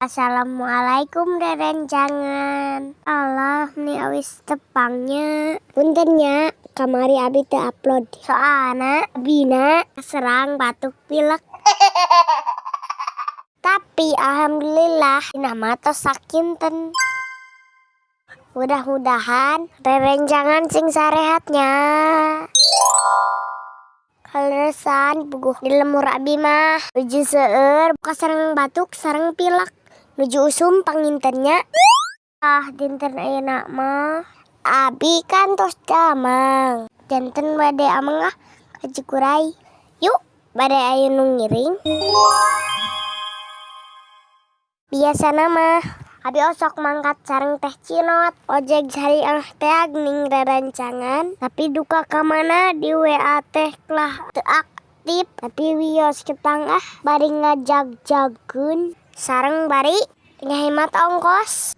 Assalamualaikum rerencangan. Allah nih awis tepangnya. Puntennya kamari abi teu upload. Soalna abina serang batuk pilek. Tapi alhamdulillah nama tos sakinten. Mudah-mudahan rerencangan sing sarehatnya. Kaleresan puguh di lemur abi mah nuju seueur buka sareng batuk sareng pilek nuju usum pangintennya. Dinten ayeuna mah abi kan tos damang janten bade ameng ka Cikuray. Yuk bade aya nu ngiring. Biasana mah abi osok mangkat sareng teh Cinot ojek cari teh geuning rerencangan tapi duka ka mana di WA teh lah teu aktif tapi wios ketang bari ngajag-jageun sareng bari ngahemat ongkos.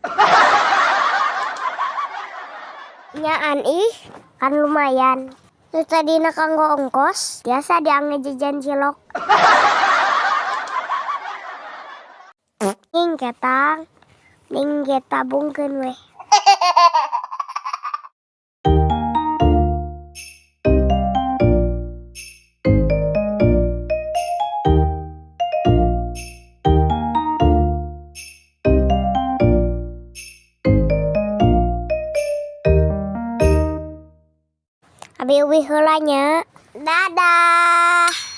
Nyaan kan lumayan terus tadina kanggo ongkos biasa diangge jajan cilok. Ning ketang ning ge tabungkeun weh. Abi uwi heula nya. Dadah.